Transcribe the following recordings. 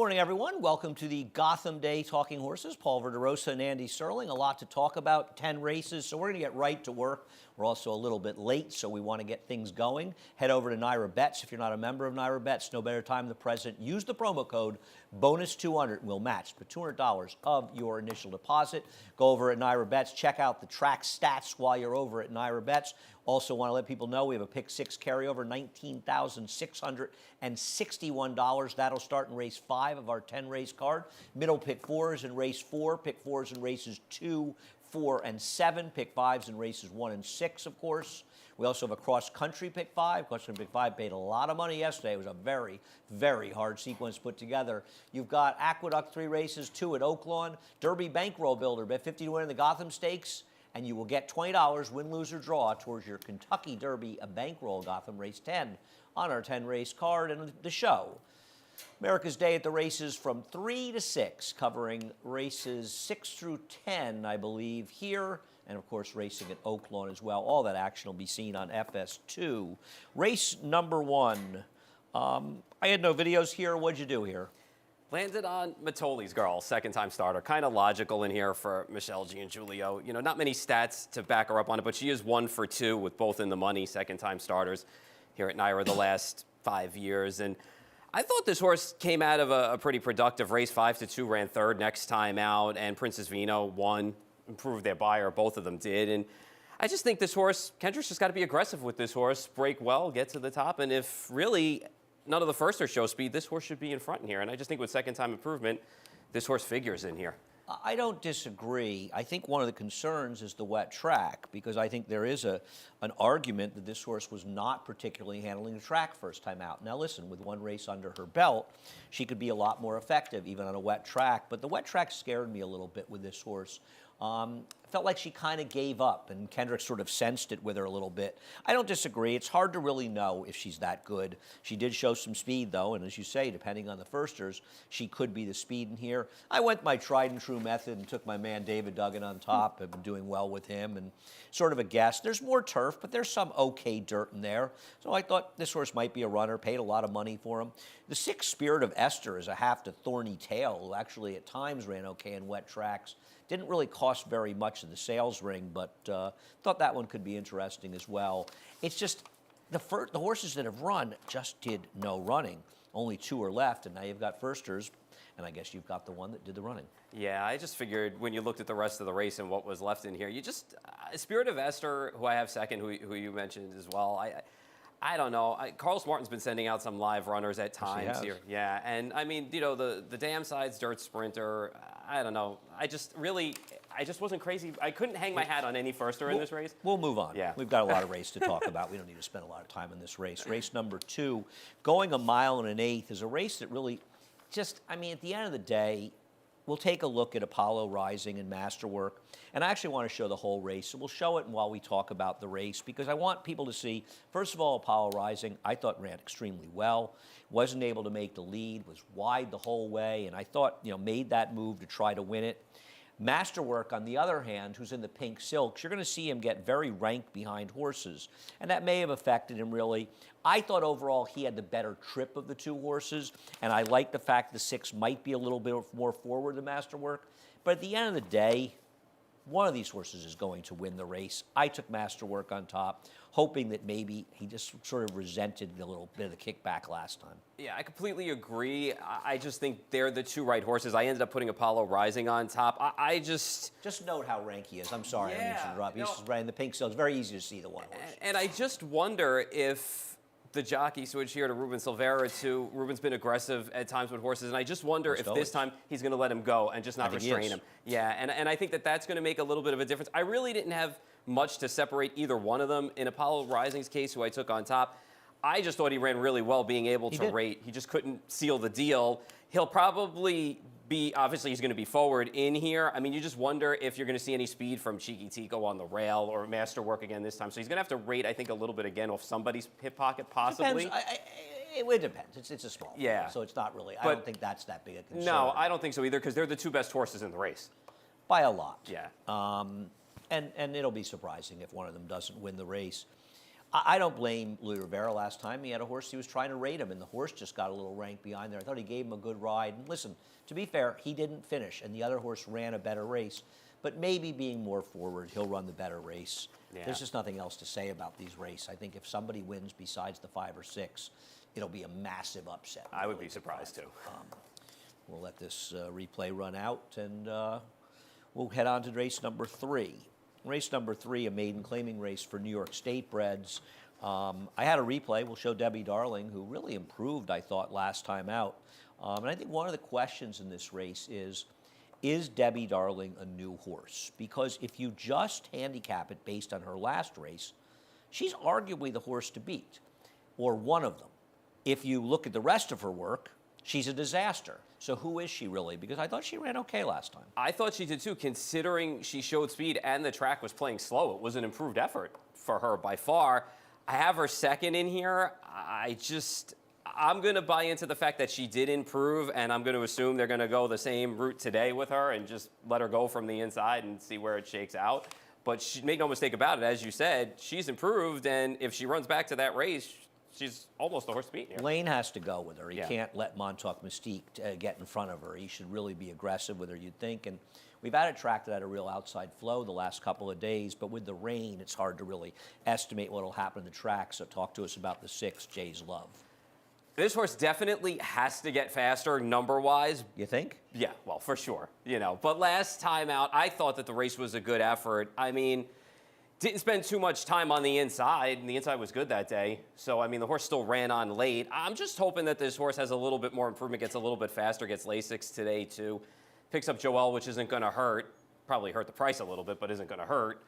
morning, everyone. Welcome to the Gotham Day Talking Horses. Paul Verderosa and Andy Serling. A lot to talk about, 10 races, so we're going to get right to work. We're also a little bit late, so we want to get things going. Head over to NYRA Bets. If you're not a member of NYRA Bets, no better time than the present. Use the promo code BONUS200 and we'll match for $200 of your initial deposit. Go over at NYRA Bets. Check out the track stats while you're over at NYRA Bets. Also want to let people know we have a Pick 6 carryover, $19,661. That'll start in race 5 of our 10-race card. Middle Pick 4s in race 4, Pick 4s in races 2, 4, and 7, Pick 5s in races 1 and 6, of course. We also have a cross-country Pick 5. Cross-country Pick 5 paid a lot of money yesterday. It was a very, very hard sequence put together. You've got Aqueduct 3 races, 2 at Oaklawn. Derby Bankroll Builder, bet 50 to win in the Gotham Stakes, and you will get $20 win, lose, or draw towards your Kentucky Derby Bankroll Gotham Race 10 on our 10-race card and the show. America's Day at the races from 3 to 6, covering races 6 through 10, I believe, here, and of course racing at Oaklawn as well. All that action will be seen on FS2. Race number 1. I had no videos here. What'd you do here? Landed on Mitoli's Girl, second-time starter. Kind of logical in here for Michelle Giangiulio. You know, not many stats to back her up on it, but she is 1 for 2 with both in the money, second-time starters here at NYRA the last 5 years. And I thought this horse came out of a pretty productive race. 5 to 2 ran third next time out, and Princess Vino won, improved their buyer. Both of them did. And I just think this horse, Kendrick's just got to be aggressive with this horse, break well, get to the top, and if really none of the firsters show speed, this horse should be in front in here. And I just think with second-time improvement, this horse figures in here. I don't disagree. I think one of the concerns is the wet track, because I think there is an argument that this horse was not particularly handling the track first time out. Now listen, with one race under her belt, she could be a lot more effective even on a wet track, but the wet track scared me a little bit with this horse. Felt like she kind of gave up, and Kendrick sort of sensed it with her a little bit. I don't disagree. It's hard to really know if she's that good. She did show some speed, though, and as you say, depending on the firsters, she could be the speed in here. I went my tried-and-true method and took my man David Duggan on top. I've been doing well with him, and sort of a guess. There's more turf, but there's some okay dirt in there. So I thought this horse might be a runner, paid a lot of money for him. The 6 Spirit of Esther is a half to Thorny Tail, who actually at times ran okay in wet tracks. Didn't really cost very much in the sales ring, but thought that one could be interesting as well. It's just the horses that have run just did no running. Only 2 are left, and now you've got firsters, and I guess you've got the one that did the running. Yeah, I just figured when you looked at the rest of the race and what was left in here, you just Spirit of Esther, who I have second, who you mentioned as well. I don't know. Carlos Martin's been sending out some live runners at times here. Yeah, and I mean, you know, the Dam Sides Dirt Sprinter, I don't know. I just wasn't crazy. I couldn't hang my hat on any firster in this race. We'll move on. Yeah. We've got a lot of race to talk about. We don't need to spend a lot of time in this race. Race number 2, going 1 1/8 is a race that really just, I mean, at the end of the day, we'll take a look at Apollo Rising and Masterwork, and I actually want to show the whole race. So we'll show it while we talk about the race, because I want people to see, first of all, Apollo Rising, I thought ran extremely well. Wasn't able to make the lead, was wide the whole way, and I thought, you know, made that move to try to win it. Masterwork, on the other hand, who's in the pink silks, you're going to see him get very ranked behind horses, and that may have affected him, really. I thought overall he had the better trip of the 2 horses, and I like the fact the 6 might be a little bit more forward than Masterwork, but at the end of the day, one of these horses is going to win the race. I took Masterwork on top, hoping that maybe he just sort of resented a little bit of the kickback last time. Yeah, I completely agree. I just think they're the 2 right horses. I ended up putting Apollo Rising on top. I just note how rank he is. I'm sorry, I didn't mean to interrupt. He's no. right in the pink silk. It's very easy to see the one horse. And I just wonder if the jockey switch here to Ruben Silvera too. Ruben's been aggressive at times with horses, and I just wonder if this time he's going to let him go and just not restrain him. Yeah, and I think that's going to make a little bit of a difference. I really didn't have much to separate either one of them. In Apollo Rising's case, who I took on top, I just thought he ran really well being able to rate. He just couldn't seal the deal. He'll probably be, obviously he's going to be forward in here. I mean, you just wonder if you're going to see any speed from Cheeky Tico on the rail or Masterwork again this time. So he's going to have to rate, I think, a little bit again off somebody's hip pocket, possibly. It depends. It's a small field, so it's not really. I don't think that's that big a concern. No, I don't think so either, because they're the 2 best horses in the race. By a lot. Yeah. And it'll be surprising if one of them doesn't win the race. I don't blame Louis Rivera last time. He had a horse, he was trying to rate him, and the horse just got a little rank behind there. I thought he gave him a good ride. And listen, to be fair, he didn't finish, and the other horse ran a better race. But maybe being more forward, he'll run the better race. Yeah. There's just nothing else to say about these races. I think if somebody wins besides the 5 or 6, it'll be a massive upset. I would be surprised too. We'll let this replay run out, and we'll head on to race number 3. Race number 3, a maiden claiming race for New York State breds. I had a replay. We'll show Debbie Darling, who really improved, I thought, last time out. And I think one of the questions in this race is Debbie Darling a new horse? Because if you just handicap it based on her last race, she's arguably the horse to beat, or one of them. If you look at the rest of her work, she's a disaster. So who is she really? Because I thought she ran okay last time. I thought she did too, considering she showed speed and the track was playing slow. It was an improved effort for her by far. I have her second in here. I'm going to buy into the fact that she did improve, and I'm going to assume they're going to go the same route today with her and just let her go from the inside and see where it shakes out. But make no mistake about it, as you said, she's improved, and if she runs back to that race, she's almost the horse to beat here. Lane has to go with her. He Yeah. can't let Montauk Mystique get in front of her. He should really be aggressive with her, you'd think. And we've had a track that had a real outside flow the last couple of days, but with the rain, it's hard to really estimate what will happen to the track. So talk to us about the 6, Jay's Love. This horse definitely has to get faster number-wise. You think? Yeah, well, for sure, But last time out, I thought that the race was a good effort. I mean, didn't spend too much time on the inside, and the inside was good that day. So, I mean, the horse still ran on late. I'm just hoping that this horse has a little bit more improvement, gets a little bit faster, gets Lasix today, too. Picks up Joel, which isn't going to hurt. Probably hurt the price a little bit, but isn't going to hurt.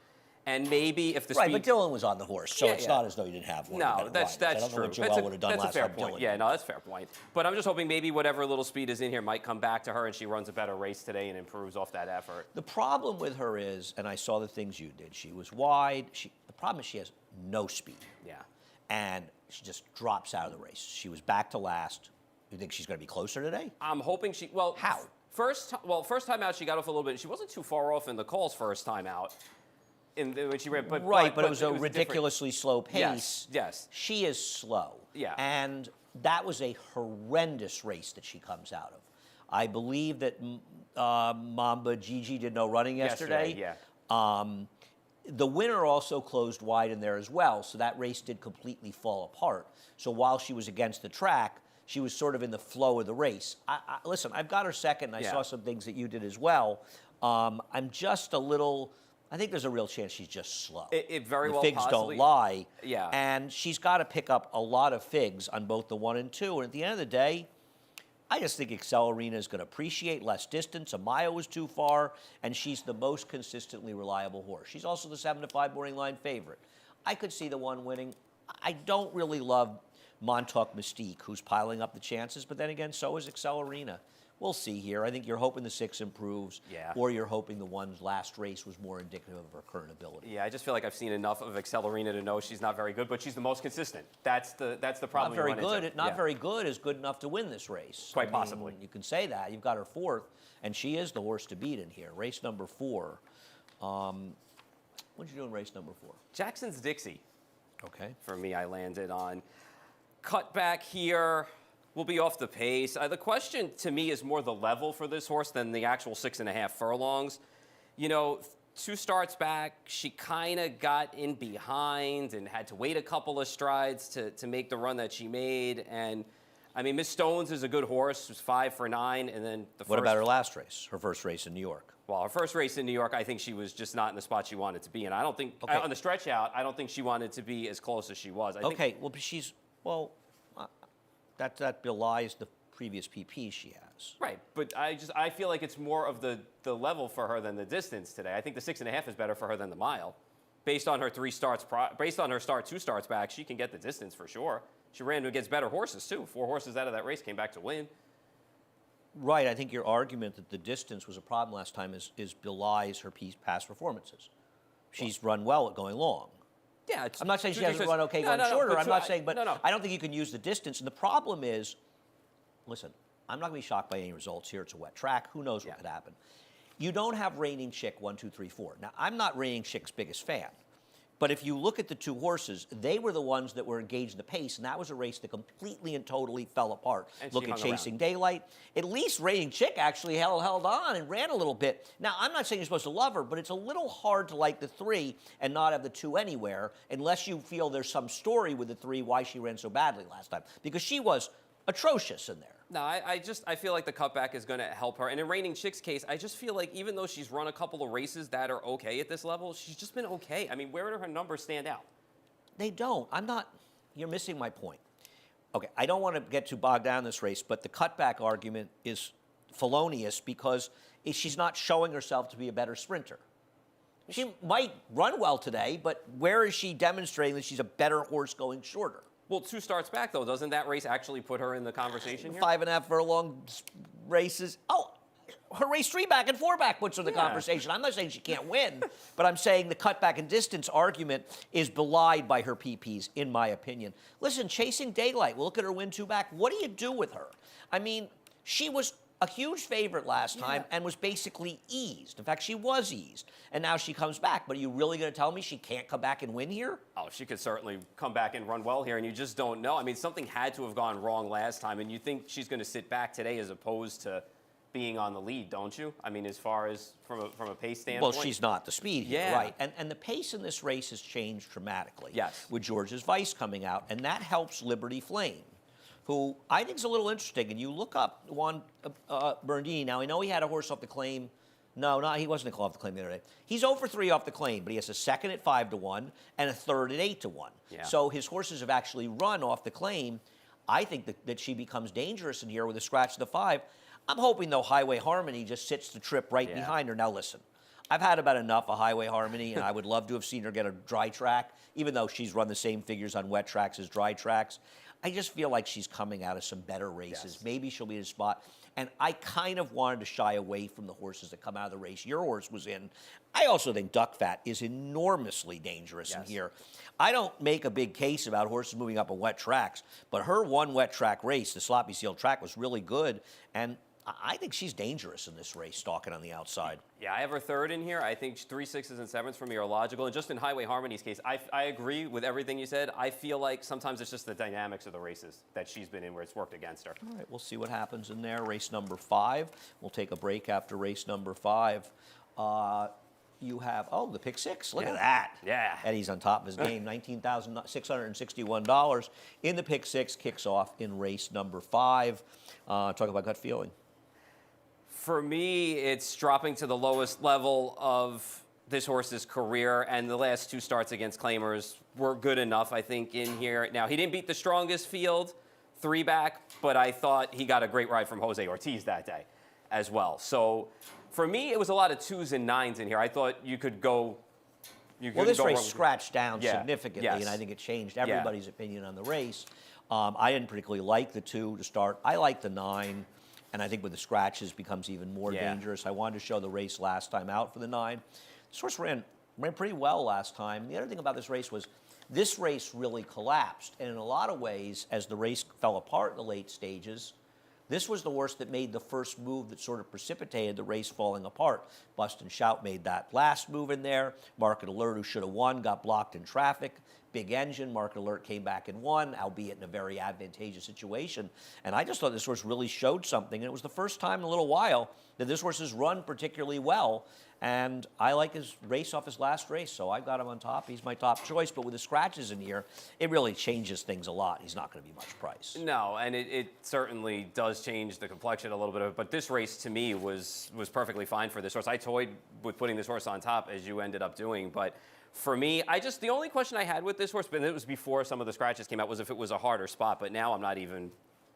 And maybe if the Right, speed... but Dylan was on the horse, so Yeah, it's yeah. not as though you didn't have one. You No, had a that's ride. I don't true. know what Joel would have done That's a last fair time. point. Dylan Yeah, did. no, that's a fair point. But I'm just hoping maybe whatever little speed is in here might come back to her and she runs a better race today and improves off that effort. The problem with her is, and I saw the things you did, she was wide. The problem is she has no speed. Yeah. And she just drops out of the race. She was back to last. You think she's going to be closer today? I'm hoping she... Well, How? First time out, she got off a little bit. She wasn't too far off in the calls first time out. When she ran, but But it was a different- ridiculously slow pace. Yes. She is slow. Yeah. And that was a horrendous race that she comes out of. I believe that Mamba Gigi did no running yesterday. Yeah. The winner also closed wide in there as well, so that race did completely fall apart. So while she was against the track, she was sort of in the flow of the race. Listen, I've got her second, and I Yeah. saw some things that you did as well. I'm just a little... I think there's a real chance she's just slow. It very the well figs possibly- don't lie. Yeah. And she's got to pick up a lot of figs on both the 1 and 2. And at the end of the day, I just think Excel Arena is going to appreciate less distance. Amaya was too far, and she's the most consistently reliable horse. She's also the 7-5 morning line favorite. I could see the 1 winning. I don't really love Montauk Mystique, who's piling up the chances, but then again, so is Excel Arena. We'll see here. I think you're hoping the 6 improves, Yeah. or you're hoping the 1's last race was more indicative of her current ability. Yeah, I just feel like I've seen enough of Accelerina to know she's not very good, but she's the most consistent. That's the problem. Not very you run good. into. Not Yeah. very good is good enough to win this race. Quite possibly. You can say that. You've got her 4th, and she is the horse to beat in here. Race number 4. What'd you do in race number 4? Jackson's Dixie. Okay. For me, I landed on. Cut back here will be off the pace. The question to me is more the level for this horse than the actual 6.5 furlongs. 2 starts back, she kind of got in behind and had to wait a couple of strides to make the run that she made. And I mean, Miss Stones is a good horse. She was 5 for 9, and then What about her last race? Her first race in New York. Well, her first race in New York, I think she was just not in the spot she wanted to be in. I don't think Okay. on the stretch out, I don't think she wanted to be as close as she was. I think, Okay. Well, that belies the previous PP she has. right, but I feel like it's more of the level for her than the distance today. I think the 6.5 is better for her than the mile. Based on her 3 starts, based on her 2 starts back, she can get the distance for sure. She ran against better horses too. 4 horses out of that race came back to win. Right. I think your argument that the distance was a problem last time is belies her past performances. She's run well at going long. Yeah, I'm not saying she hasn't because- run okay no, going no, no, shorter. but I'm not saying, but no. I don't think you can use the distance. And the problem is, listen, I'm not going to be shocked by any results here. It's a wet track. Who knows what Yeah. could happen? You don't have Reigning Chick 1, 2, 3, 4. Now, I'm not Reigning Chick's biggest fan But if you look at the two horses, they were the ones that were engaged in the pace, and that was a race that completely and totally fell apart. And she Look at hung Chasing around. Daylight. At least Raining Chick actually held on and ran a little bit. Now, I'm not saying you're supposed to love her, but it's a little hard to like the 3 and not have the 2 anywhere unless you feel there's some story with the 3 why she ran so badly last time. Because she was atrocious in there. No, I feel like the cutback is going to help her. And in Raining Chick's case, I just feel like even though she's run a couple of races that are okay at this level, she's just been okay. I mean, where do her numbers stand out? They don't. You're missing my point. Okay, I don't want to get too bogged down in this race, but the cutback argument is felonious because she's not showing herself to be a better sprinter. She might run well today, but where is she demonstrating that she's a better horse going shorter? Well, 2 starts back, though. Doesn't that race actually put her in the conversation here? 5.5 furlong races. Oh, her race 3 back and 4 back puts her in the conversation. I'm not saying she can't win, but I'm saying the cutback and distance argument is belied by her PPs, in my opinion. Listen, Chasing Daylight, we'll look at her win 2 back. What do you do with her? I mean, she was a huge favorite last time and was basically eased. In fact, she was eased. And now she comes back. But are you really going to tell me she can't come back and win here? Oh, she could certainly come back and run well here, and you just don't know. I mean, something had to have gone wrong last time, and you think she's going to sit back today as opposed to being on the lead, don't you? I mean, as far as from a pace standpoint. Well, she's not the speed here, Yeah. right? And the pace in this race has changed dramatically. Yes. With George's Vice coming out, and that helps Liberty Flame, who I think is a little interesting. And you look up Juan Bernardini. Now, I know he had a horse off the claim. No, he wasn't off the claim the other day. He's 0 for 3 off the claim, but he has a second at 5-1 and a third at 8-1. Yeah. So his horses have actually run off the claim. I think that she becomes dangerous in here with a scratch of the 5. I'm hoping, though, Highway Harmony just sits the trip right behind her. Now, listen, I've had about enough of Highway Harmony, and I would love to have seen her get a dry track, even though she's run the same figures on wet tracks as dry tracks. I just feel like she's coming out of some better races. Yes. Maybe she'll be in a spot. And I kind of wanted to shy away from the horses that come out of the race your horse was in. I also think Duck Fat is enormously dangerous in here. I don't make a big case about horses moving up on wet tracks, but her one wet track race, the Sloppy Seal track, was really good. And I think she's dangerous in this race, stalking on the outside. Yeah, I have her third in here. I think 3 6s and 7s for me are logical. And just in Highway Harmony's case, I agree with everything you said. I feel like sometimes it's just the dynamics of the races that she's been in where it's worked against her. All right, we'll see what happens in there. Race number 5. We'll take a break after race number 5. You have, the pick 6. Look at that. Yeah. Eddie's on top of his game. $19,661 in the pick 6. Kicks off in race number 5. Talk about gut feeling. For me, it's dropping to the lowest level of this horse's career, and the last 2 starts against claimers were good enough, I think, in here. Now, he didn't beat the strongest field, 3 back, but I thought he got a great ride from Jose Ortiz that day as well. So for me, it was a lot of 2s and 9s in here. I thought you could go. Well, this go race wrong. scratched down Yeah. significantly, Yes. and I think it changed everybody's opinion on the race. I didn't particularly like the 2 to start. I like the 9, and I think with the scratches becomes even more dangerous. I wanted to show the race last time out for the 9. This horse ran pretty well last time. The other thing about this race was this race really collapsed, and in a lot of ways, as the race fell apart in the late stages, this was the horse that made the first move that sort of precipitated the race falling apart. Bust and Shout made that last move in there. Market Alert, who should have won, got blocked in traffic. Big Engine, Market Alert came back and won, albeit in a very advantageous situation. And I just thought this horse really showed something. And it was the first time in a little while that this horse has run particularly well. And I like his race off his last race, so I got him on top. He's my top choice. But with the scratches in here, it really changes things a lot. He's not going to be much price. No, and it certainly does change the complexion a little bit. But this race, to me, was perfectly fine for this horse. I toyed with putting this horse on top, as you ended up doing. But for me, the only question I had with this horse, but it was before some of the scratches came out, was if it was a harder spot. But now I'm not even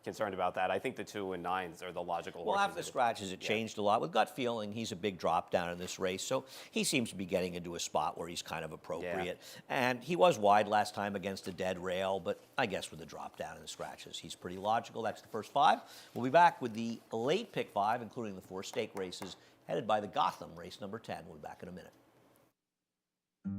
concerned about that. I think the 2 and 9s are the logical horses. Well, after the scratches, it changed a lot. With gut feeling, he's a big drop down in this race, so he seems to be getting into a spot where he's kind of appropriate. And he was wide last time against a dead rail, but I guess with the drop down and the scratches, he's pretty logical. That's the first 5. We'll be back with the late pick 5, including the 4 stake races, headed by the Gotham race number 10. We'll be back in a minute.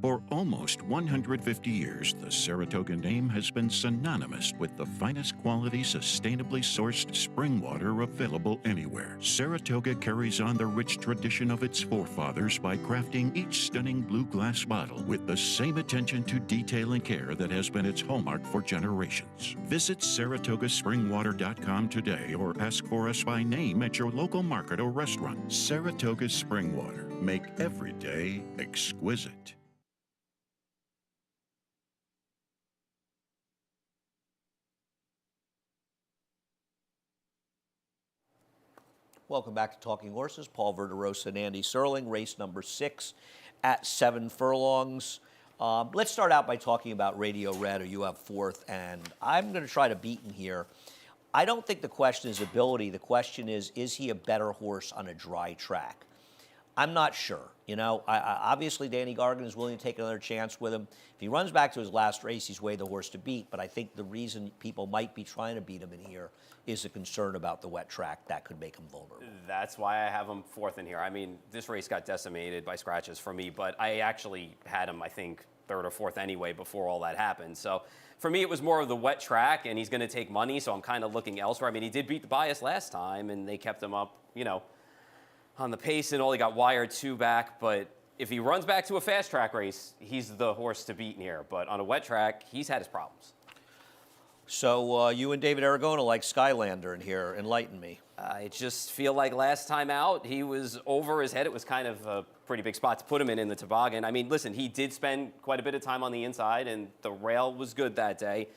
For almost 150 years, the Saratoga name has been synonymous with the finest quality, sustainably sourced spring water available anywhere. Saratoga carries on the rich tradition of its forefathers by crafting each stunning blue glass bottle with the same attention to detail and care that has been its hallmark for generations. Visit SaratogaSpringwater.com today or ask for us by name at your local market or restaurant. Saratoga Spring Water. Make every day exquisite. Welcome back to Talking Horses. Paul Verderosa and Andy Serling, race number 6 at 7 furlongs. Let's start out by talking about Radio Red, who you have 4th, and I'm going to try to beat him here. I don't think the question is ability. The question is he a better horse on a dry track? I'm not sure. You know, obviously Danny Gargan is willing to take another chance with him. If he runs back to his last race, he's way the horse to beat. But I think the reason people might be trying to beat him in here is a concern about the wet track that could make him vulnerable. That's why I have him 4th in here. I mean, this race got decimated by scratches for me, but I actually had him, I think, 3rd or 4th anyway before all that happened. So for me, it was more of the wet track, and he's going to take money, so I'm kind of looking elsewhere. I mean, he did beat the bias last time, and they kept him up, you know, on the pace and all. He got wired 2 back, but if he runs back to a fast track race, he's the horse to beat in here. But on a wet track, he's had his problems. So you and David Aragona like Skylander in here. Enlighten me. I just feel like last time out, he was over his head. It was kind of a pretty big spot to put him in the toboggan. I mean, listen, he did spend quite a bit of time on the inside, and the rail was good that day.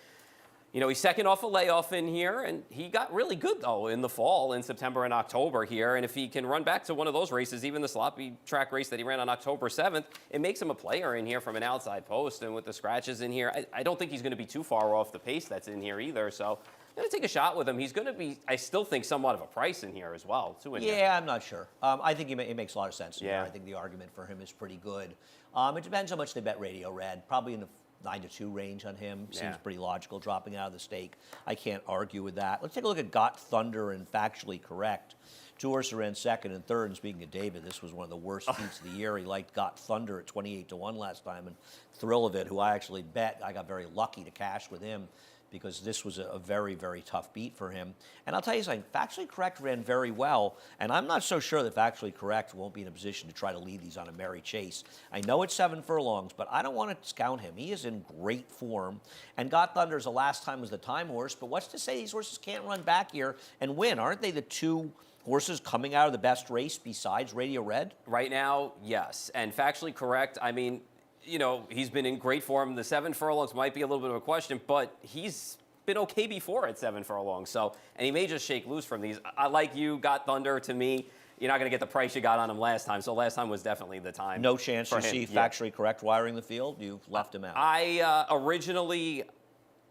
You know, he's second off a layoff in here, and he got really good, though, in the fall, in September and October here. And if he can run back to one of those races, even the sloppy track race that he ran on October 7th, it makes him a player in here from an outside post. And with the scratches in here, I don't think he's going to be too far off the pace that's in here either. So I'm going to take a shot with him. He's going to be, I still think, somewhat of a price in here as well, too. Yeah, I'm not sure. I think it makes a lot of sense. Yeah. I think the argument for him is pretty good. It depends how much they bet Radio Red. Probably in the 9-2 range on him. Seems pretty logical dropping out of the stake. I can't argue with that. Let's take a look at Got Thunder and Factually Correct. 2 horses ran 2nd and 3rd. And speaking of David, this was one of the worst feats of the year. He liked Got Thunder at 28-1 last time. And Thrill of It, who I actually bet, I got very lucky to cash with him because this was a very, very tough beat for him. And I'll tell you something, Factually Correct ran very well, and I'm not so sure that Factually Correct won't be in a position to try to lead these on a merry chase. I know it's 7 furlongs, but I don't want to discount him. He is in great form, and Got Thunder's the last time was the time horse, but what's to say these horses can't run back here and win? Aren't they the 2 horses coming out of the best race besides Radio Red? Right now, yes. And Factually Correct, I mean, you know, he's been in great form. The 7 furlongs might be a little bit of a question, but he's been okay before at 7 furlongs. So, and he may just shake loose from these. I like you, Got Thunder. To me, you're not going to get the price you got on him last time. So last time was definitely the time. No chance you see Factually Correct wiring the field? You've left him out. Originally,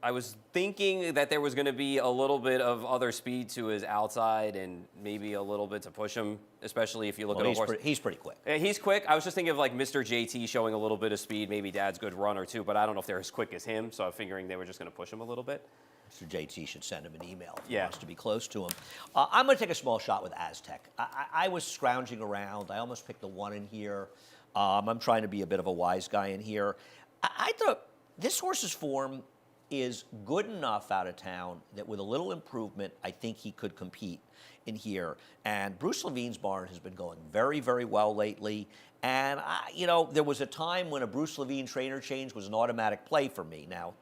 I was thinking that there was going to be a little bit of other speed to his outside and maybe a little bit to push him, especially if you look at a horse. He's pretty quick. He's quick. I was just thinking of like Mr. JT showing a little bit of speed, maybe Dad's good run or two, but I don't know if they're as quick as him, so I'm figuring they were just going to push him a little bit. Mr. JT should send him an email if he wants to be close to him. I'm going to take a small shot with Aztec. I was scrounging around. I almost picked the 1 in here. I'm trying to be a bit of a wise guy in here. I thought this horse's form is good enough out of town that with a little improvement, I think he could compete in here. And Bruce Levine's barn has been going very, very well lately. And, you know, there was a time when a Bruce Levine trainer change was an automatic play for me. Now,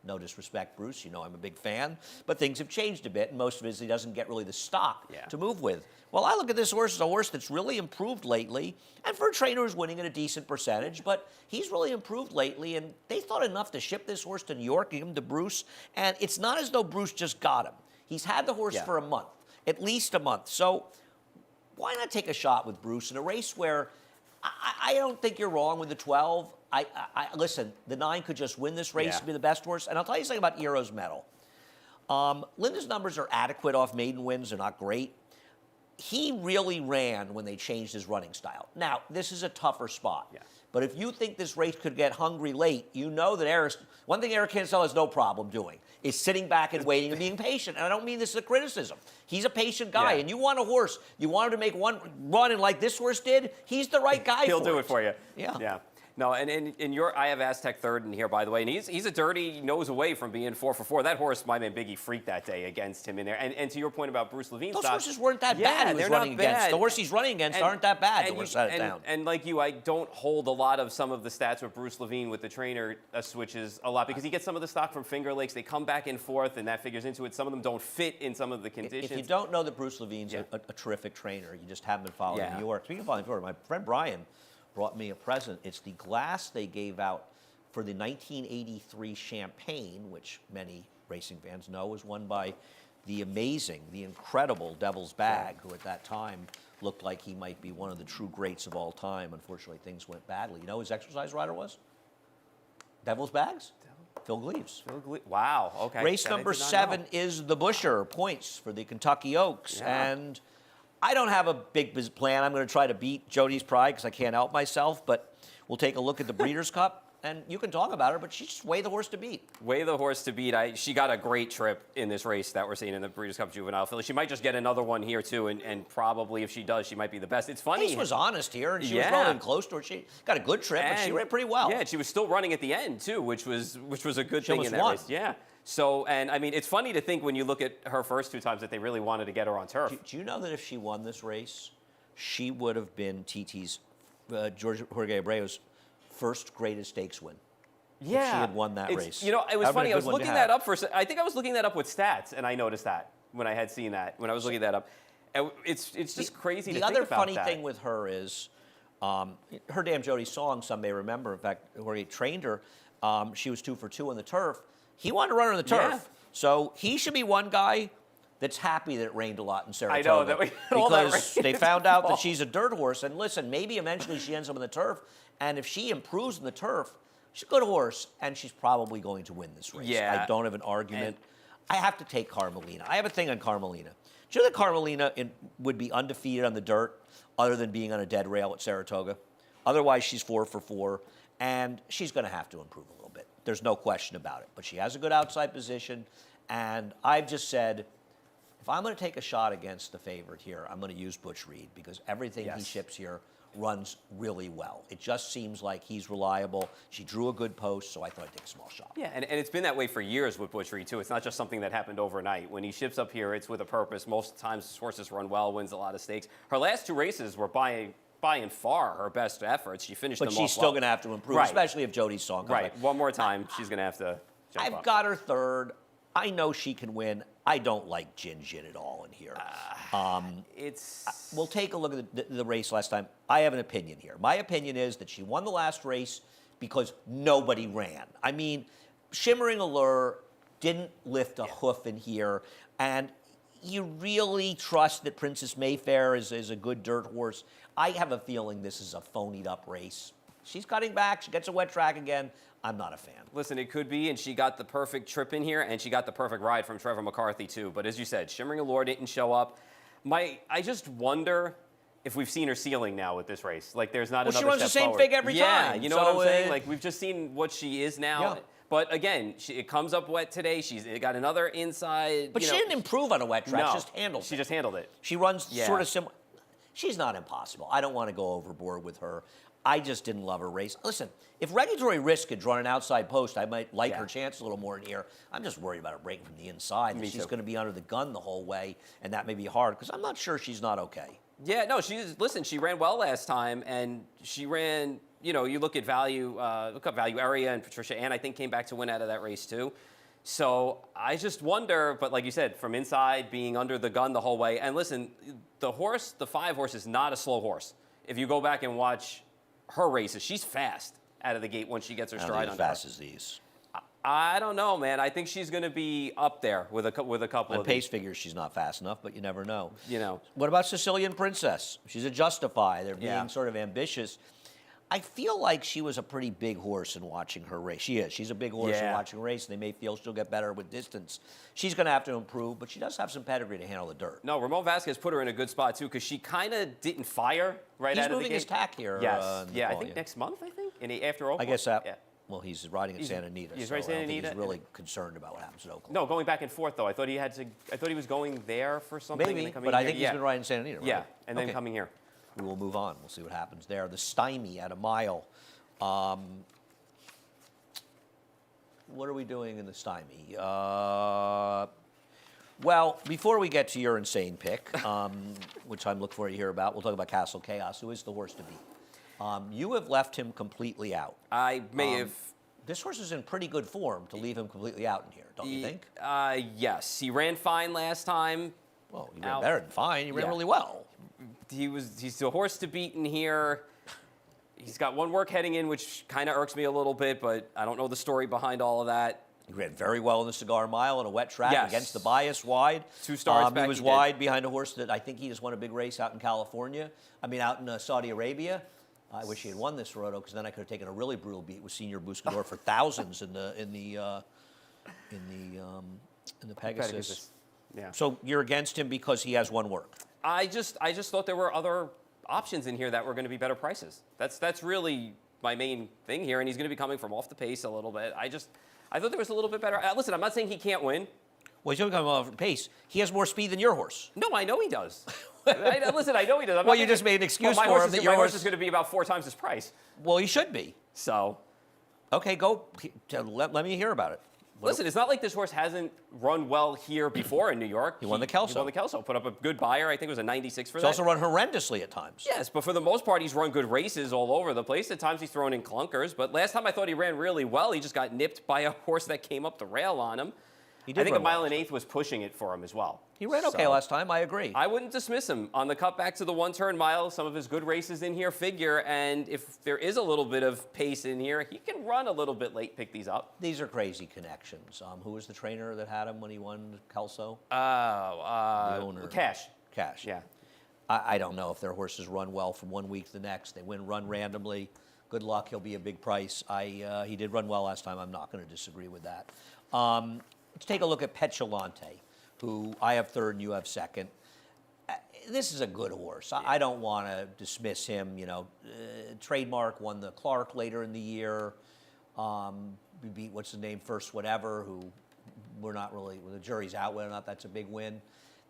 no disrespect, Bruce, you know I'm a big fan, but things have changed a bit, and most of it is he doesn't get really the stock to move with. Well, I look at this horse as a horse that's really improved lately, and for a trainer who's winning at a decent percentage, but he's really improved lately, and they thought enough to ship this horse to New York, give him to Bruce, and it's not as though Bruce just got him. He's had the horse for a month, at least a month, so why not take a shot with Bruce in a race where I don't think you're wrong with the 12. Listen, the 9 could just win this race and be the best horse. And I'll tell you something about Eero's Medal. Linda's numbers are adequate off maiden wins. They're not great. He really ran when they changed his running style. Now, this is a tougher spot. But if you think this race could get hungry late, you know that one thing Eric Cancel has no problem doing is sitting back and waiting and being patient. And I don't mean this as a criticism. He's a patient guy, and you want a horse. You want him to make one run, and like this horse did, he's the right guy He'll do it for you. Yeah. No, and I have Aztec third in here, by the way, and he's a dirty nose away from being 4 for 4. That horse, my man Biggie, freaked that day against him in there. And to your point about Bruce Levine, Those horses weren't that bad he was they're running not against. bad. The horse he's running against aren't that bad. The horse set it down. And like you, I don't hold a lot of some of the stats with Bruce Levine with the trainer switches a lot because he gets some of the stock from Finger Lakes. They come back and forth, and that figures into it. Some of them don't fit in some of the conditions. If you don't know that Bruce Levine's a terrific trainer, you just haven't been following New York. Speaking of following New York, my friend Brian brought me a present. It's the glass they gave out for the 1983 Champagne, which many racing fans know was won by the incredible Devil's Bag, who at that time looked like he might be one of the true greats of all time. Unfortunately, things went badly. You know who his exercise rider was? Devil's Bags? Phil Gleaves. Wow, okay. Race That I number did not 7 know. is the Busher, points for the Kentucky Oaks. Yeah. And I don't have a big plan. I'm going to try to beat Jody's pride because I can't help myself, but we'll take a look at the Breeders' Cup. And you can talk about her, but she's just way the horse to beat. Way the horse to beat. She got a great trip in this race that we're seeing in the Breeders' Cup Juvenile Filly. She might just get another one here, too, and probably if she does, she might be the best. It's funny. Pace was honest here, and she was Yeah. rolling close to her. She got a good trip, but she ran pretty well. Yeah, and she was still running at the end, too, which was a good thing almost in that won. race. Yeah. So, and I mean, it's funny to think when you look at her first 2 times that they really wanted to get her on turf. Do you know that if she won this race, she would have been TT's, Jorge Abreu's first greatest stakes win? Yeah, she had won that race. You know, it was That would've been funny. a I good was one to looking have. that up I think I was looking that up with stats, and I noticed that when I had seen that when I was looking that up. And it's just crazy to The think other about funny that. thing with her is her Damn Jody song, some may remember. In fact, Jorge trained her. She was 2 for 2 on the turf. He wanted to run her on the turf. Yeah. So he should be one guy that's happy that it rained a lot in Saratoga. I know, that we had all that because rain they in found out that fall. she's a dirt horse. And listen, maybe eventually she ends up on the turf. And if she improves in the turf, she's a good horse, and she's probably going to win this race. Yeah. I don't have an argument. I have to take Carmelina. I have a thing on Carmelina. Do you know that Carmelina would be undefeated on the dirt other than being on a dead rail at Saratoga? Otherwise, she's 4 for 4, and she's going to have to improve a little bit. There's no question about it. But she has a good outside position, and I've just said, if I'm going to take a shot against the favorite here, I'm going to use Butch Reed because everything he Yes. ships here runs really well. It just seems like he's reliable. She drew a good post, so I thought I'd take a small shot. Yeah, and it's been that way for years with Butch Reed, too. It's not just something that happened overnight. When he ships up here, it's with a purpose. Most times, his horses run well, wins a lot of stakes. Her last 2 races were by and far her best efforts. She finished But them she's off still well. going to have to improve, Right. especially if Jody's song comes Right. back. One more time, she's going to have to jump I've up. got her third. I know she can win. I don't like Jin at all in here. We'll take a look at the race last time. I have an opinion here. My opinion is that she won the last race because nobody ran. I mean, Shimmering Allure didn't lift a hoof in here, and you really trust that Princess Mayfair is a good dirt horse. I have a feeling this is a phonied up race. She's cutting back. She gets a wet track again. I'm not a fan. Listen, it could be, and she got the perfect trip in here, and she got the perfect ride from Trevor McCarthy, too. But as you said, Shimmering Allure didn't show up. I just wonder if we've seen her ceiling now with this race. Like, there's not Well, she another runs the step same forward. fig every yeah, time. you know So, what I'm saying? Like, we've just seen what she is now. Yeah. But again, it comes up wet today. She's got another inside. But you she know, didn't improve on a wet track. No, She just handled She it. just handled it. She runs Yeah. sort of similar. She's not impossible. I don't want to go overboard with her. I just didn't love her race. Listen, if Regulatory Risk had drawn an outside post, I might like her chance a little more in here. I'm just worried about her breaking from the inside. Me She's too. going to be under the gun the whole way, and that may be hard because I'm not sure she's not okay. Yeah, no, listen, she ran well last time, and she ran, you know, you look at Value, look up Value Area, and Patricia Ann, I think, came back to win out of that race, too. So I just wonder, but like you said, from inside, being under the gun the whole way, and listen, the 5 horse is not a slow horse. If you go back and watch her races, she's fast out of the gate once she gets her I don't stride think on as fast as these. I don't know, man. I think she's going to be up there with a couple On of pace figures, she's not fast enough, but you never know. You know. What about Sicilian Princess? She's a Justify. They're being Yeah. sort of ambitious. I feel like she was a pretty big horse in watching her race. She is. She's a big horse in Yeah. watching her race, and they may feel she'll get better with distance. She's going to have to improve, but she does have some pedigree to handle the dirt. No, Ramon Vasquez put her in a good spot, too, because she kind of didn't fire right He's out of the volume gate. his tack here. Yes. in the Yeah, I fall, think next month, after Oakland. I guess that. Yeah. Well, he's riding at Santa Anita. he's so right, I Santa don't think Anita, he's and really concerned about what happens at Oakland. No, going back and forth, though. I thought he was going there for something. and Maybe, then coming but I here. think he's Yeah. been riding Santa Anita, right? Yeah, and then Okay. coming here. We will move on. We'll see what happens there. The Stymie at a mile. What are we doing in the stymie? Well, before we get to your insane pick, which I'm looking forward to hear about, we'll talk about Castle Chaos, who is the horse to beat. You have left him completely out. I may have. This horse is in pretty good form to leave him completely out in here, don't you think? Yes, he ran fine last time. Well, he ran better than fine. He ran really well. He's the horse to beat in here. He's got one work heading in, which kind of irks me a little bit, but I don't know the story behind all of that. He ran very well in the Cigar Mile on a wet track Yes. against the bias wide. 2 starts back He was he wide did. behind a horse that I think he just won a big race out in California. I mean, out in Saudi Arabia. I wish he had won this roto because then I could have taken a really brutal beat with Senior Buscador for thousands in the Pegasus. Yeah. So you're against him because he has one work. I just thought there were other options in here that were going to be better prices. That's really my main thing here, and he's going to be coming from off the pace a little bit. I thought there was a little bit better. Listen, I'm not saying he can't win. Well, he's going to come off pace. He has more speed than your horse. No, I know he does. Listen, I know he does. I'm Well, not you thinking- just made an excuse my for horse him is- that your my horse horse is going to be about 4 times his price. Well, he should be. So, Okay, go. Let me hear about it. listen, it's not like this horse hasn't run well here before in New York. He won the Kelso. He won the Kelso. Put up a good buyer. I think it was a 96 for He's that. also run horrendously at times. Yes, but for the most part, he's run good races all over the place. At times, he's thrown in clunkers. But last time I thought he ran really well, he just got nipped by a horse that came up the rail on him. He did I think a run well mile and last eighth was pushing it for him as well. He ran okay So, last time, I agree. I wouldn't dismiss him. On the cut back to the one-turn mile, some of his good races in here figure. And if there is a little bit of pace in here, he can run a little bit late, pick these up. These are crazy connections. Who was the trainer that had him when he won Kelso? owner. Cash. Cash. Yeah. I don't know if their horses run well from one week to the next. They run randomly. Good luck. He'll be a big price. He did run well last time. I'm not going to disagree with that. Let's take a look at Petulante, who I have third and you have second. This is a good horse. I don't want to dismiss him. Trademark won the Clark later in the year. We beat what's his name, First Whatever, who we're not really. The jury's out whether or not that's a big win.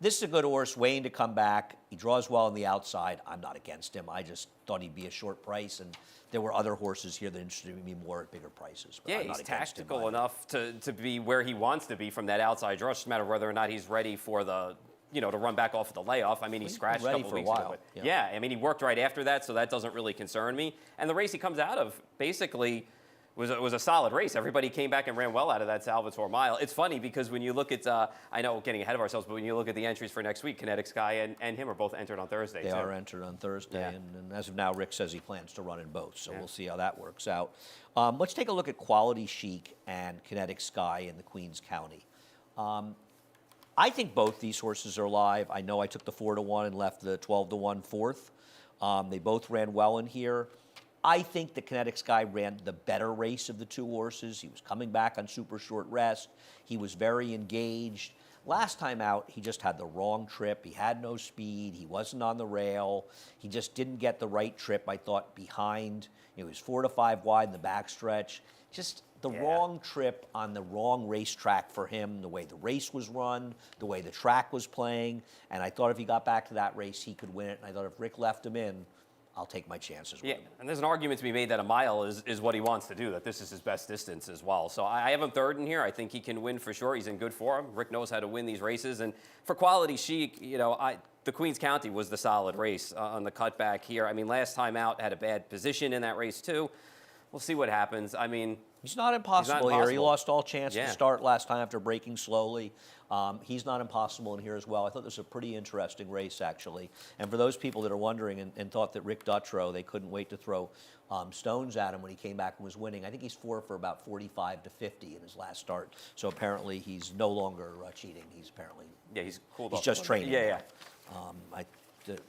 This is a good horse, waiting to come back. He draws well on the outside. I'm not against him. I just thought he'd be a short price, and there were other horses here that interested me more at bigger prices. But Yeah, I'm not he's against him tactical either. enough to be where he wants to be from that outside draw. It's just a matter of whether or not he's ready for the, to run back off of the layoff. I mean, he scratched a ready couple for a weeks ago. while, But yeah. yeah, I mean, he worked right after that, so that doesn't really concern me. And the race he comes out of basically was a solid race. Everybody came back and ran well out of that Salvatore Mile. It's funny because when you look at, I know getting ahead of ourselves, but when you look at the entries for next week, Kinetic Sky and him are both entered on Thursday. They too. are entered on Thursday, Yeah. and as of now, Rick says he plans to run in both, so Yeah. we'll see how that works out. Let's take a look at Quality Chic and Kinetic Sky in the Queens County. I think both these horses are live. I know I took the 4-1 and left the 12-1 fourth. They both ran well in here. I think the Kinetic Sky ran the better race of the two horses. He was coming back on super short rest. He was very engaged. Last time out, he just had the wrong trip. He had no speed. He wasn't on the rail. He just didn't get the right trip, I thought, behind. He was 4 to 5 wide in the backstretch. Just the wrong trip on the wrong racetrack for him, the way the race was run, the way the track was playing. And I thought if he got back to that race, he could win it. And I thought if Rick left him in, I'll take my chances with Yeah, him. and there's an argument to be made that a mile is what he wants to do, that this is his best distance as well. So I have him third in here. I think he can win for sure. He's in good form. Rick knows how to win these races. And for Quality Chic, the Queens County was the solid race on the cutback here. I mean, last time out, had a bad position in that race too. We'll see what happens. I mean, He's not impossible here. He impossible. lost all chance Yeah. to start last time after breaking slowly. He's not impossible in here as well. I thought this was a pretty interesting race, actually. And for those people that are wondering and thought that Rick Dutrow, they couldn't wait to throw stones at him when he came back and was winning, I think he's 4 for about 45 to 50 in his last start. So apparently he's no longer cheating. He's apparently yeah, he's cooled he's off. just training. Yeah, now. yeah.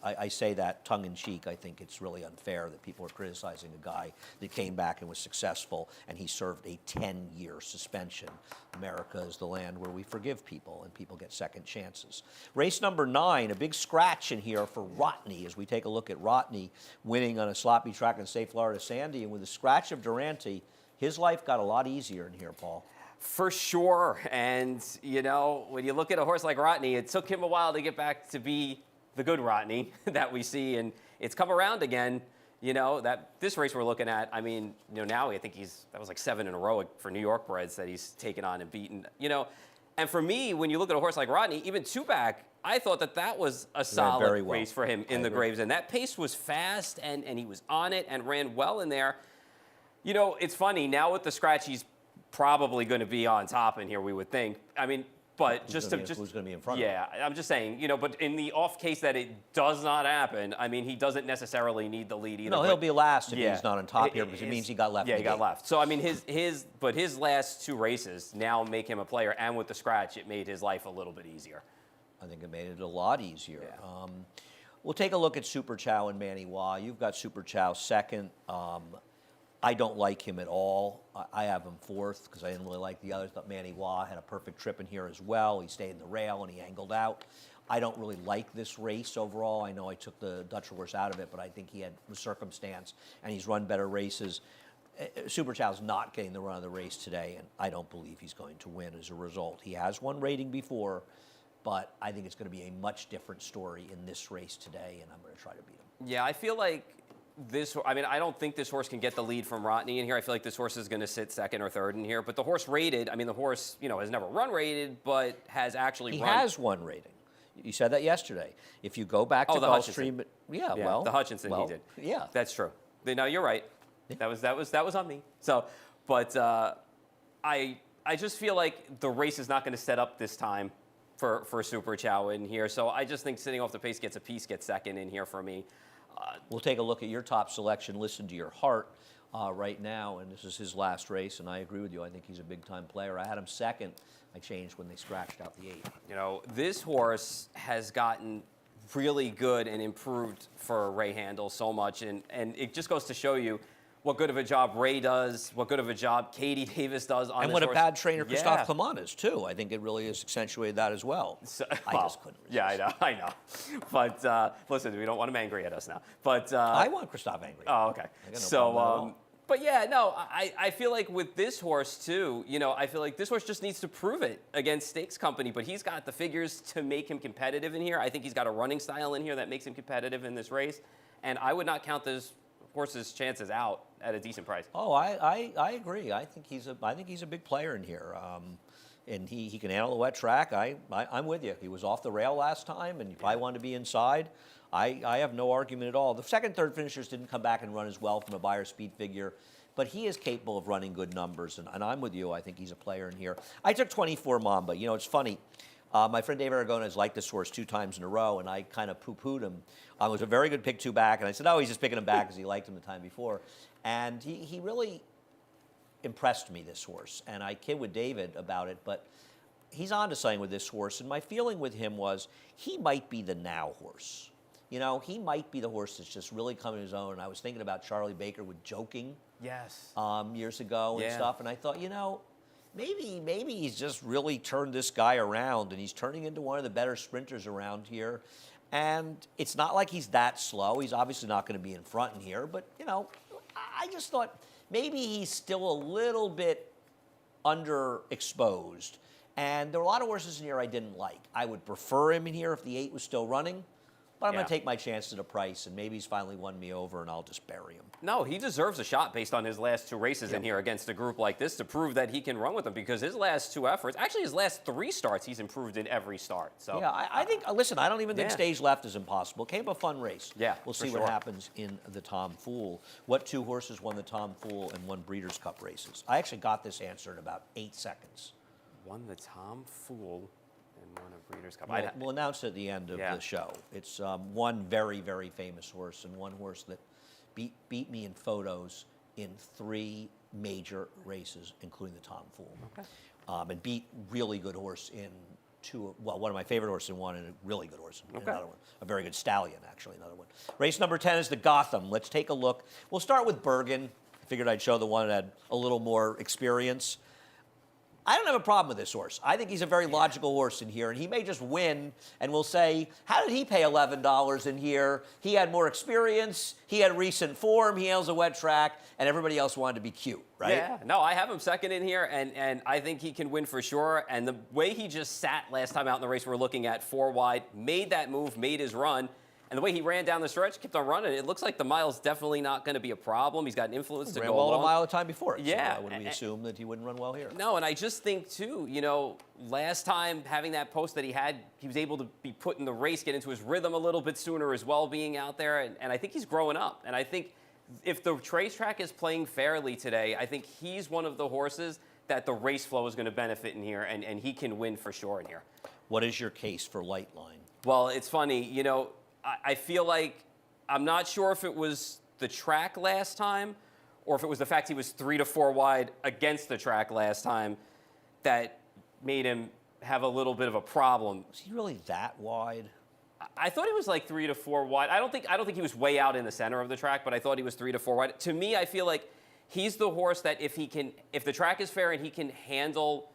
I say that tongue-in-cheek. I think it's really unfair that people are criticizing a guy that came back and was successful, and he served a 10-year suspension. America is the land where we forgive people, and people get second chances. Race number 9, a big scratch in here for Rotney, as we take a look at Rotney winning on a sloppy track in St. Florida Sandy, and with the scratch of Durante, his life got a lot easier in here, Paul. For sure. And, when you look at a horse like Rotney, it took him a while to get back to be the good Rotney that we see. And it's come around again. You know, this race we're looking at, I mean, you know, now I think that was like 7 in a row for New York breds that he's taken on and beaten. You know, and for me, when you look at a horse like Rodney, even two-back, I thought that was a solid very well. race for him in the Graves. And that pace was fast, and he was on it and ran well in there. You know, it's funny, now with the scratch, he's probably going to be on top in here, we would think. I mean, but who's going to be in front of him? Yeah, I'm just saying, you know, but in the off case that it does not happen, I mean, he doesn't necessarily need the lead either. No, he'll be last if yeah, he's not on top here because it means he got left. Yeah, in he the got game. left. So I mean, his last 2 races now make him a player, and with the scratch, it made his life a little bit easier. I think it made it a lot easier. Yeah. We'll take a look at Super Chow and Manny Wah. You've got Super Chow second. I don't like him at all. I have him fourth because I didn't really like the others. But Manny Wah had a perfect trip in here as well. He stayed in the rail and he angled out. I don't really like this race overall. I know I took the Dutch horse out of it, but I think he had the circumstance and he's run better races. Super Chow's not getting the run of the race today, and I don't believe he's going to win as a result. He has won rating before, but I think it's going to be a much different story in this race today, and I'm going to try to beat him. Yeah, I feel like I don't think this horse can get the lead from Rodney in here. I feel like this horse is going to sit second or third in here. But the horse rated, I mean, the horse, you know, has never run rated, but has actually He run. has one rating. You said that yesterday. If you go back to the Gulfstream, Hutchinson. yeah, Yeah, well, the Hutchinson he did. Yeah, That's true. No, you're right. That was on me. So, but I just feel like the race is not going to set up this time for Super Chow in here. So I just think sitting off the pace gets second in here for me. We'll take a look at your top selection. Listen to your heart right now, and this is his last race, and I agree with you. I think he's a big-time player. I had him second. I changed when they scratched out the 8. You know, this horse has gotten really good and improved for Ray Handel so much, and it just goes to show you what good of a job Ray does, what good of a job Katie Davis does on And this what horse. a bad trainer Christophe Yeah. Clement is, too. I think it really has accentuated that as well. I just couldn't resist. Yeah, I know. But listen, we don't want him angry at us now. But I want Christophe angry. oh, okay. I got no problem at all. But yeah, no, I feel like with this horse too, you know, I feel like this horse just needs to prove it against Stakes Company, but he's got the figures to make him competitive in here. I think he's got a running style in here that makes him competitive in this race, and I would not count this horse's chances out at a decent price. Oh, I agree. I think he's a big player in here, and he can handle a wet track. I'm with you. He was off the rail last time, and you probably wanted to be inside. I have no argument at all. The second, third finishers didn't come back and run as well from a buyer speed figure, but he is capable of running good numbers, and I'm with you. I think he's a player in here. I took 24 Mamba. You know, it's funny. My friend Dave Aragona has liked this horse 2 times in a row, and I kind of poo-pooed him. It was a very good pick 2 back, and I said, oh, he's just picking him back because he liked him the time before. And he really impressed me, this horse. And I kid with David about it, but he's on to something with this horse. And my feeling with him was he might be the now horse. You know, he might be the horse that's just really coming to his own. And I was thinking about Charlie Baker with Joking Yes. years ago and Yeah. stuff, and I thought, you know, maybe he's just really turned this guy around, and he's turning into one of the better sprinters around here. And it's not like he's that slow. He's obviously not going to be in front in here, but, you know, I just thought maybe he's still a little bit underexposed. And there are a lot of horses in here I didn't like. I would prefer him in here if the 8 was still running, but I'm going Yeah. to take my chance at a price, and maybe he's finally won me over, and I'll just bury him. No, he deserves a shot based on his last 2 races in here against a group like this to prove that he can run with them, because his last 2 efforts, actually his last 3 starts, he's improved in every start. So Yeah, I think, listen, I don't even think Yeah. stage left is impossible. It came a fun race. Yeah, We'll for see what sure. happens in the Tom Fool. What 2 horses won the Tom Fool and won Breeders' Cup races? I actually got this answer in about 8 seconds. won the Tom Fool and won a Breeders' Cup. We'll announce it at the end of Yeah. the show. It's one very, very famous horse, and one horse that beat me in photos in 3 major races, including the Tom Fool. Okay. And beat really good horse in 2, well, one of my favorite horses in one, and a really good horse in Okay. another one. A very good stallion, actually, another one. Race number 10 is the Gotham. Let's take a look. We'll start with Bergen. I figured I'd show the one that had a little more experience. I don't have a problem with this horse. I think he's a very logical horse in here, and he may just win, and we'll say, how did he pay $11 in here? He had more experience, he had recent form, he handles a wet track, and everybody else wanted to be cute, right? Yeah, no, I have him second in here, and I think he can win for sure. And the way he just sat last time out in the race we're looking at, 4 wide, made that move, made his run, And the way he ran down the stretch, kept on running, it looks like the mile's definitely not going to be a problem. He's got an influence to Ran go well along. a mile a time before it. Yeah. So would we assume that he wouldn't run well here? No, and I just think, too, last time having that post that he had, he was able to be put in the race, get into his rhythm a little bit sooner as well, being out there. And I think he's growing up. And I think if the racetrack is playing fairly today, I think he's one of the horses that the race flow is going to benefit in here, and he can win for sure in here. What is your case for Lightline? Well, it's funny, I feel like I'm not sure if it was the track last time or if it was the fact he was 3 to 4 wide against the track last time that made him have a little bit of a problem. Was he really that wide? I thought he was like 3 to 4 wide. I don't think he was way out in the center of the track, but I thought he was 3 to 4 wide. To me, I feel like he's the horse that if the track is fair and he can handle,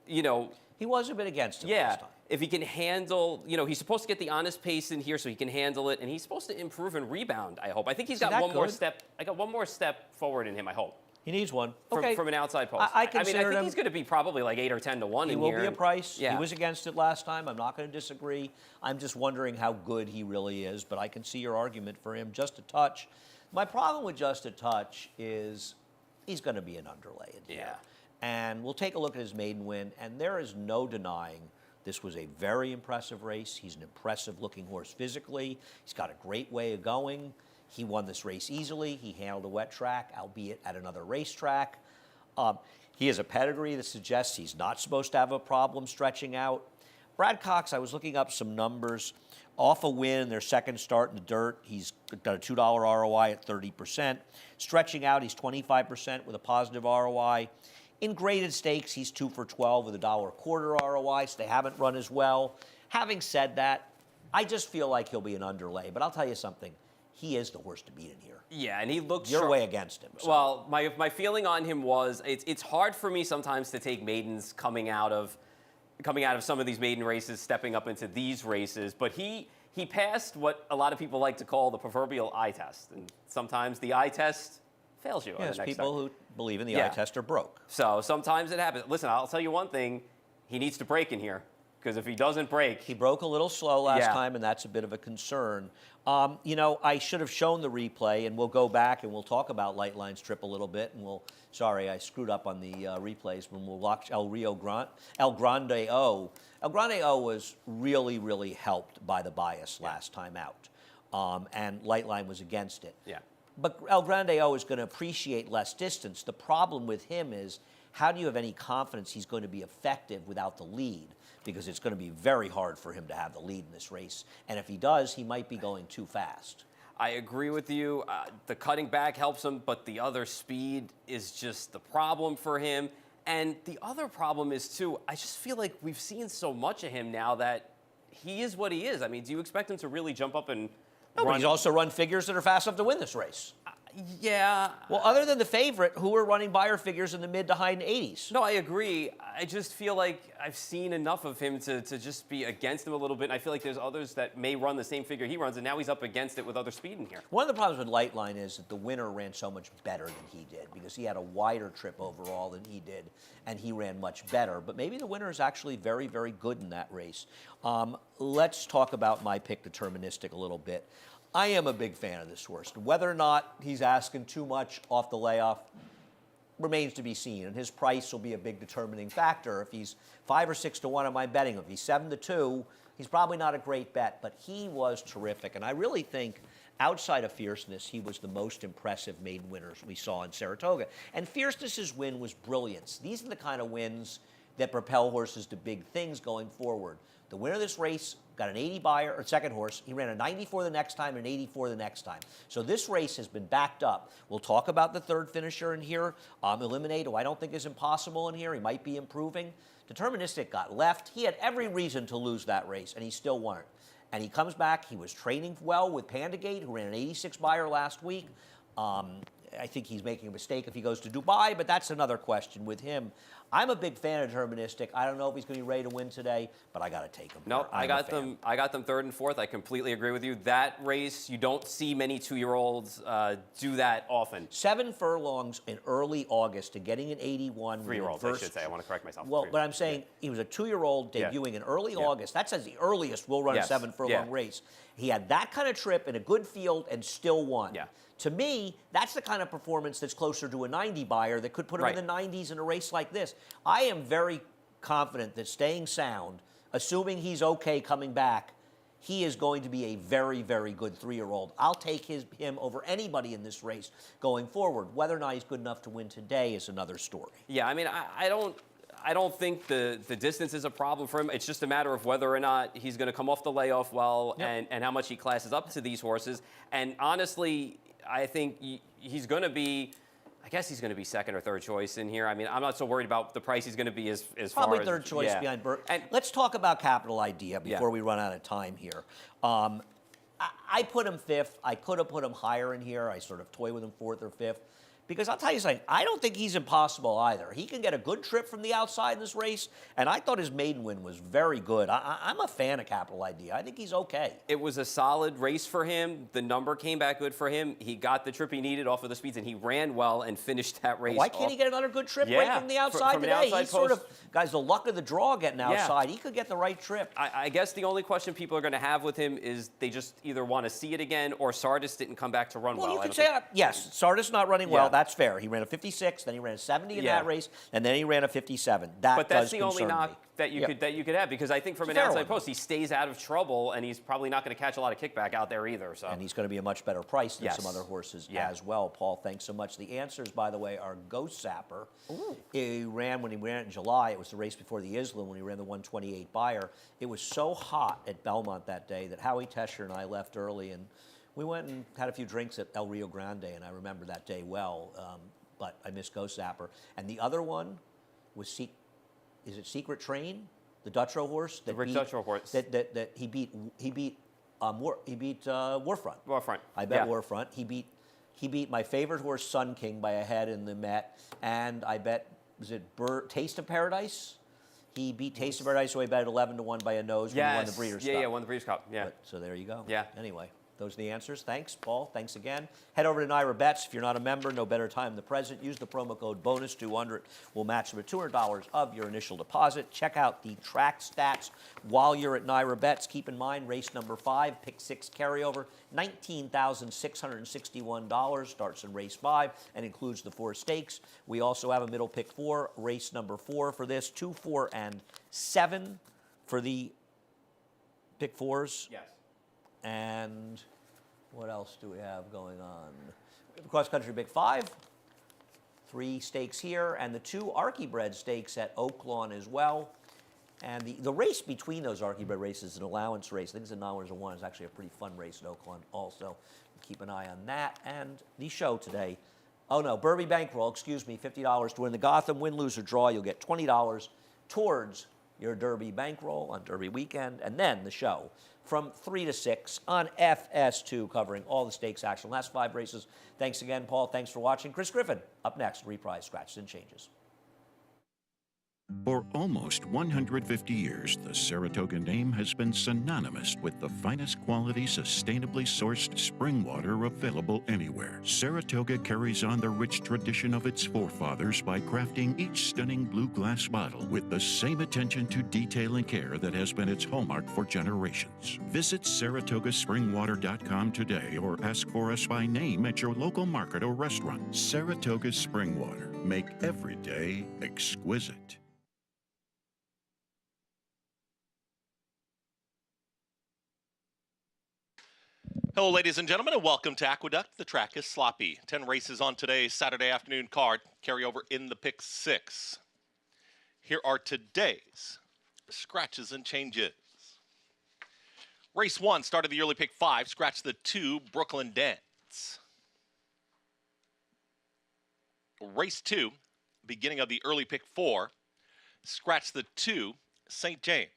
He was a bit against it last time. if he can handle, he's supposed to get the honest pace in here so he can handle it, and he's supposed to improve and rebound, I hope. I think he's got one more step. I got one more step forward in him, I hope. He needs one. From an outside post. I I considered think him. he's going to be probably like 8 or 10 to 1 He in will here. be a price. Yeah. He was against it last time. I'm not going to disagree. I'm just wondering how good he really is, but I can see your argument for him just a touch. My problem with just a touch is he's going to be an underlay in here. Yeah. And we'll take a look at his maiden win, and there is no denying this was a very impressive race. He's an impressive-looking horse physically. He's got a great way of going. He won this race easily. He handled a wet track, albeit at another racetrack. He has a pedigree that suggests he's not supposed to have a problem stretching out. Brad Cox, I was looking up some numbers. Off a win in their second start in the dirt, he's got a $2 ROI at 30%. Stretching out, he's 25% with a positive ROI. In graded stakes, he's 2 for 12 with a $1.25 ROI, so they haven't run as well. Having said that, I just feel like he'll be an underlay. But I'll tell you something, he is the horse to beat in here. Yeah, and he looked You're way against him. So. Well, my feeling on him was it's hard for me sometimes to take maidens coming out of some of these maiden races, stepping up into these races, but he passed what a lot of people like to call the proverbial eye test, and sometimes the eye test fails you. Yes, people who believe in the eye Yeah. test are broke. So sometimes it happens. Listen, I'll tell you one thing: he needs to break in here, because if he doesn't break, He broke a little slow last Yeah. time, and that's a bit of a concern. I should have shown the replay, and we'll go back and we'll talk about Lightline's trip a little bit, and sorry, I screwed up on the replays, when we'll watch El Grande O. El Grande O was really, really helped by the bias last time out, and Lightline was against it. Yeah. But El Grande O is going to appreciate less distance. The problem with him is, how do you have any confidence he's going to be effective without the lead? Because it's going to be very hard for him to have the lead in this race. And if he does, he might be going too fast. I agree with you. The cutting back helps him, but the other speed is just the problem for him. And the other problem is, too, I just feel like we've seen so much of him now that he is what he is. I mean, do you expect him to really jump up and No, but run? he's also run figures that are fast enough to win this race. Yeah. Well, other than the favorite, who are running Beyer figures in the mid to high 80s? No, I agree. I just feel like I've seen enough of him to just be against him a little bit. And I feel like there's others that may run the same figure he runs, and now he's up against it with other speed in here. One of the problems with Lightline is that the winner ran so much better than he did, because he had a wider trip overall than he did, and he ran much better. But maybe the winner is actually very, very good in that race. Let's talk about my pick, Deterministic, a little bit. I am a big fan of this horse. Whether or not he's asking too much off the layoff remains to be seen, and his price will be a big determining factor. If he's 5 or 6 to 1, am I betting him? If he's 7 to 2, he's probably not a great bet, but he was terrific. And I really think, outside of Fierceness, he was the most impressive maiden winners we saw in Saratoga. And Fierceness's win was brilliance. These are the kind of wins that propel horses to big things going forward. The winner of this race got an 80 Beyer, or second horse. He ran a 94 the next time and an 84 the next time. So this race has been backed up. We'll talk about the third finisher in here. Eliminate, who I don't think is impossible in here. He might be improving. Deterministic got left. He had every reason to lose that race, and he still won it. And he comes back. He was training well with Pandagate, who ran an 86 Beyer last week. I think he's making a mistake if he goes to Dubai, but that's another question with him. I'm a big fan of Deterministic. I don't know if he's going to be ready to win today, but I got to take him. No, I I'm a got fan. them. I got them third and fourth. I completely agree with you. That race, you don't see many 2-year-olds do that often. 7 furlongs in early August to getting an 81. 3-year-olds, I should say. I want to correct myself. Well, but I'm saying he was a 2-year-old Yeah. debuting in early Yeah. August. That says the earliest we'll run Yes. a 7 furlong Yeah. race. He had that kind of trip in a good field and still won. Yeah. To me, that's the kind of performance that's closer to a 90 buyer that could put him Right. in the 90s in a race like this. I am very confident that staying sound, assuming he's okay coming back, he is going to be a very, very good 3-year-old. I'll take him over anybody in this race going forward. Whether or not he's good enough to win today is another story. Yeah, I mean, I don't think the distance is a problem for him. It's just a matter of whether or not he's going to come off the layoff well and how much he classes up to these horses. And honestly, I think he's going to be, I guess he's going to be second or third choice in here. I mean, I'm not so worried about the price he's going to be as Probably far as. third choice yeah. behind Burt. And Let's talk about Capital Idea before Yeah. we run out of time here. I put him 5th. I could have put him higher in here. I sort of toy with him 4th or 5th. Because I'll tell you something, I don't think he's impossible either. He can get a good trip from the outside in this race, and I thought his maiden win was very good. I'm a fan of Capital Idea. I think he's okay. It was a solid race for him. The number came back good for him. He got the trip he needed off of the speeds, and he ran well and finished that race. Why can't he get another good trip right Yeah, from the outside from an today? outside He's sort of, post. guys, the luck of the draw getting outside. He could get the right trip. I guess the only question people are going to have with him is they just either want to see it again or Sardis didn't come back to run well. Well, you I could don't say, think- yes, Sardis not running well. Yeah. That's fair. He ran a 56, then he ran a 70 in Yeah. that race, and then he ran a 57. That But that's does the only concern knock me. that you Yeah. could have because I think from It's an a fair outside one. post he stays out of trouble and he's probably not going to catch a lot of kickback out there either. So And he's going to be a much better price than Yes. some other horses Yeah. as well. Paul, thanks so much. The answers, by the way, are Ghost Sapper. When he ran it in July. It was the race before the Island when he ran the 128 buyer. It was so hot at Belmont that day that Howie Tesher and I left early, and we went and had a few drinks at El Rio Grande, and I remember that day well. But I missed Ghost Sapper. And the other one was Secret Train, the Dutro horse that Rick Dutro horse. that he beat Warfront. Warfront. I bet Yeah. Warfront. He beat my favorite horse, Sun King, by a head in the Met, and I bet Taste of Paradise. He beat Taste of Paradise, so he bet 11-1 by a nose when he won the Breeders' Cup. Yeah, won the Breeders' Cup. Yeah. But, so there you go. Yeah. Anyway, those are the answers. Thanks, Paul. Thanks again. Head over to Naira Bets. If you're not a member, no better time than the present. Use the promo code BONUS200. We'll match them at $200 of your initial deposit. Check out the track stats while you're at Naira Bets. Keep in mind, race number 5, pick 6 carryover, $19,661 starts in race 5 and includes the 4 stakes. We also have a middle pick 4, race number 4 for this, 2, 4, and 7 for the pick 4s. Yes. And what else do we have going on? Cross Country Big 5, 3 stakes here, and the 2 Archibred stakes at Oaklawn as well. And the race between those Archibred races is an allowance race. I think it's a $9-1. It's actually a pretty fun race at Oaklawn also. Keep an eye on that. And the show today. Oh, no, Derby Bankroll, excuse me, $50 to win the Gotham. Win, lose, or draw, you'll get $20 towards your Derby Bankroll on Derby weekend. And then the show from 3 to 6 on FS2, covering all the stakes action. Last 5 races. Thanks again, Paul. Thanks for watching. Chris Griffin, up next, reprise Scratches and Changes. For almost 150 years, the Saratoga name has been synonymous with the finest quality, sustainably sourced spring water available anywhere. Saratoga carries on the rich tradition of its forefathers by crafting each stunning blue glass bottle with the same attention to detail and care that has been its hallmark for generations. Visit SaratogaSpringwater.com today or ask for us by name at your local market or restaurant. Saratoga Spring Water. Make every day exquisite. Hello, ladies and gentlemen, and welcome to Aqueduct. The track is sloppy. 10 races on today's Saturday afternoon card. Carry over in the pick 6. Here are today's scratches and changes. Race 1 started the early pick 5. Scratch the 2, Brooklyn Dance. Race 2, beginning of the early pick 4. Scratch the 2, St. James.